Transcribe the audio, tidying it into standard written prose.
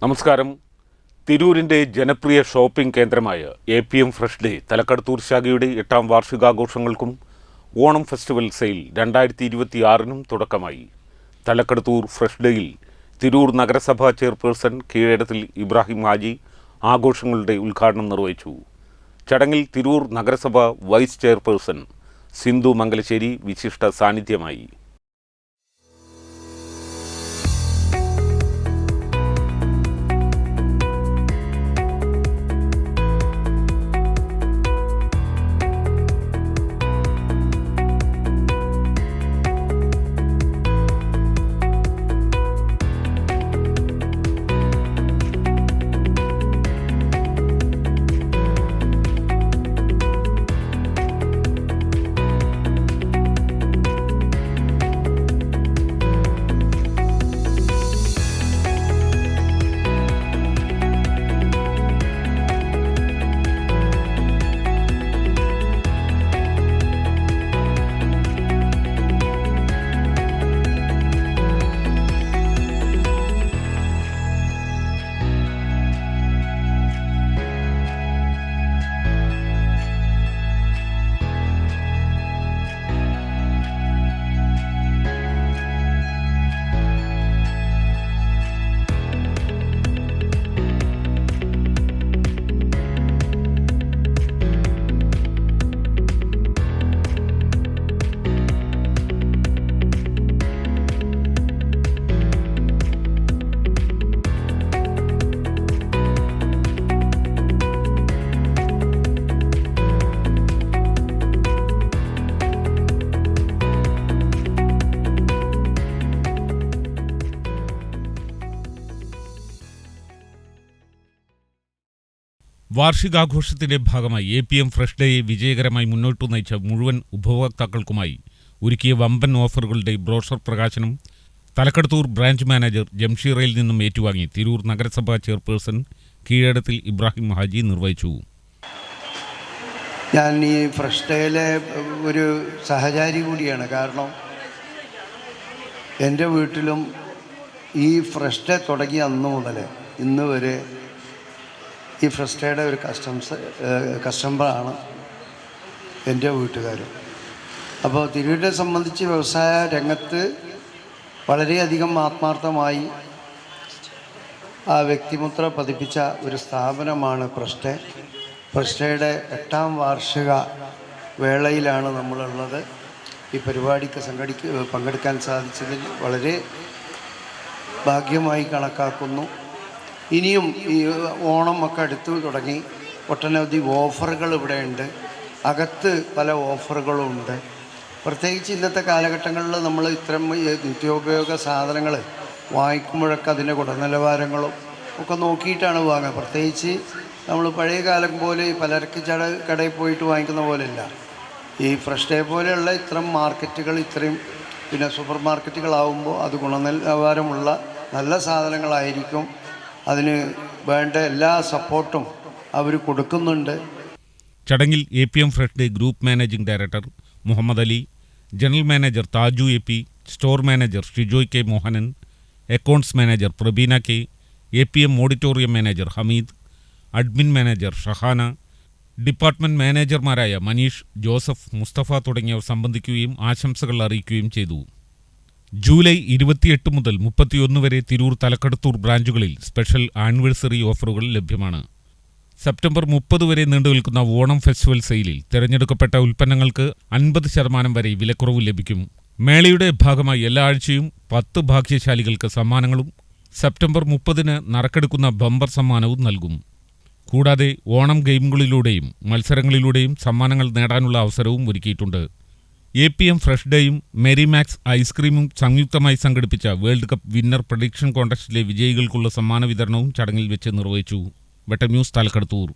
നമസ്കാരം. തിരൂരിൻ്റെ ജനപ്രിയ ഷോപ്പിംഗ് കേന്ദ്രമായ APM ഫ്രഷ് ഡേ തലക്കടത്തൂർ ശാഖയുടെ 8ാം വാർഷികാഘോഷങ്ങൾക്കും ഓണം ഫെസ്റ്റിവൽ സെയിൽ 2026 തുടക്കമായി. തലക്കടത്തൂർ ഫ്രഷ് ഡേയിൽ തിരൂർ നഗരസഭാ ചെയർപേഴ്സൺ കീഴടത്തിൽ ഇബ്രാഹിം ഹാജി ആഘോഷങ്ങളുടെ ഉദ്ഘാടനം നിർവഹിച്ചു. ചടങ്ങിൽ തിരൂർ നഗരസഭ വൈസ് ചെയർപേഴ്സൺ സിന്ധു മംഗലശ്ശേരി വിശിഷ്ട സാന്നിധ്യമായി. വാർഷികാഘോഷത്തിന്റെ ഭാഗമായി APM ഫ്രഷ് ഡേയെ വിജയകരമായി മുന്നോട്ടു നയിച്ച മുഴുവൻ ഉപഭോക്താക്കൾക്കുമായി ഒരുക്കിയ വമ്പൻ ഓഫറുകളുടെ ബ്രോഷർ പ്രകാശനം തലക്കടത്തൂർ ബ്രാഞ്ച് മാനേജർ ജംഷീറയിൽ നിന്നും ഏറ്റുവാങ്ങി തിരൂർ നഗരസഭാ ചെയർപേഴ്സൺ കീഴടത്തിൽ ഇബ്രാഹിം ഹാജി നിർവഹിച്ചു. ഞാൻ ഈ ഫ്രഷ് ഡേയിലെ ഒരു സഹചാരി കൂടിയാണ്. കാരണം എൻ്റെ വീട്ടിലും ഈ ഫ്രഷ് ഡേ തുടങ്ങിയ അന്ന് മുതൽ ഇന്ന് വരെ ഈ ഫ്രഷ് ഡേയുടെ ഒരു കസ്റ്റമറാണ് എൻ്റെ വീട്ടുകാർ. അപ്പോൾ തിരൂരിനെ സംബന്ധിച്ച് വ്യവസായ രംഗത്ത് വളരെയധികം ആത്മാർത്ഥമായി ആ വ്യക്തിമുദ്ര പതിപ്പിച്ച ഒരു സ്ഥാപനമാണ് ഫ്രഷ് ഡേ. ഫ്രഷ് ഡേയുടെ 8ാം വാർഷിക വേളയിലാണ് നമ്മളുള്ളത്. ഈ പരിപാടിക്ക് പങ്കെടുക്കാൻ സാധിച്ചതിൽ വളരെ ഭാഗ്യമായി കണക്കാക്കുന്നു. ഇനിയും ഈ ഓണം ഒക്കെ അടുത്ത് തുടങ്ങി ഒട്ടനവധി ഓഫറുകൾ ഇവിടെയുണ്ട്. അകത്ത് പല ഓഫറുകളും ഉണ്ട്. പ്രത്യേകിച്ച് ഇന്നത്തെ കാലഘട്ടങ്ങളിൽ നമ്മൾ ഇത്തരം നിത്യോപയോഗ സാധനങ്ങൾ വാങ്ങിക്കുമ്പോഴൊക്കെ അതിൻ്റെ ഗുണനിലവാരങ്ങളും ഒക്കെ നോക്കിയിട്ടാണ് വാങ്ങുക. പ്രത്യേകിച്ച് നമ്മൾ പഴയ കാലം പോലെ ഈ പലചരക്ക് കടയിൽ പോയിട്ട് വാങ്ങിക്കുന്ന പോലെയല്ല. ഈ ഫ്രഷ് ഡേ പോലെയുള്ള ഇത്തരം മാർക്കറ്റുകൾ ഇത്രയും പിന്നെ സൂപ്പർ മാർക്കറ്റുകളാവുമ്പോൾ അത് ഗുണനിലവാരമുള്ള നല്ല സാധനങ്ങളായിരിക്കും. അതിന് വേണ്ട എല്ലാ സപ്പോർട്ടും അവർ കൊടുക്കുന്നുണ്ട്. ചടങ്ങിൽ APM fresh day group managing director Muhammad Ali, general manager Thaju AP, store manager Shijoy K Mohanan, accounts manager Prabeena K, APM auditorium manager Hameed, admin manager Shahana, department മാനേജർമാരായ മനീഷ്, ജോസഫ്, മുസ്തഫ തുടങ്ങിയവർ സംബന്ധിക്കുകയും ആശംസകൾ അറിയിക്കുകയും ചെയ്തു. ജൂലൈ 28 മുതൽ 31 വരെ തിരൂർ തലക്കടത്തൂർ ബ്രാഞ്ചുകളിൽ സ്പെഷ്യൽ ആനിവേഴ്സറി ഓഫറുകൾ ലഭ്യമാണ്. സെപ്റ്റംബർ 30 വരെ നീണ്ടുനിൽക്കുന്ന ഓണം ഫെസ്റ്റിവൽ സെയിലിൽ തിരഞ്ഞെടുക്കപ്പെട്ട ഉൽപ്പന്നങ്ങൾക്ക് 50% വരെ വിലക്കുറവ് ലഭിക്കും. മേളയുടെ ഭാഗമായി എല്ലാ ആഴ്ചയും 10 ഭാഗ്യശാലികൾക്ക് സമ്മാനങ്ങളും സെപ്റ്റംബർ 30 നറുക്കെടുക്കുന്ന ബമ്പർ സമ്മാനവും നൽകും. കൂടാതെ ഓണം ഗെയിമുകളിലൂടെയും മത്സരങ്ങളിലൂടെയും സമ്മാനങ്ങൾ നേടാനുള്ള അവസരവും ഒരുക്കിയിട്ടുണ്ട്. APM ഫ്രഷ് ഡേയും മെരിമാക്സ് ഐസ്ക്രീമും സംയുക്തമായി സംഘടിപ്പിച്ച വേൾഡ് കപ്പ് വിന്നർ പ്രഡിക്ഷൻ കോൺടെസ്റ്റിലെ വിജയികൾക്കുള്ള സമ്മാന വിതരണവും ചടങ്ങിൽ വെച്ച് നിർവഹിച്ചു. വെട്ടം ന്യൂസ് തലക്കടത്തൂർ.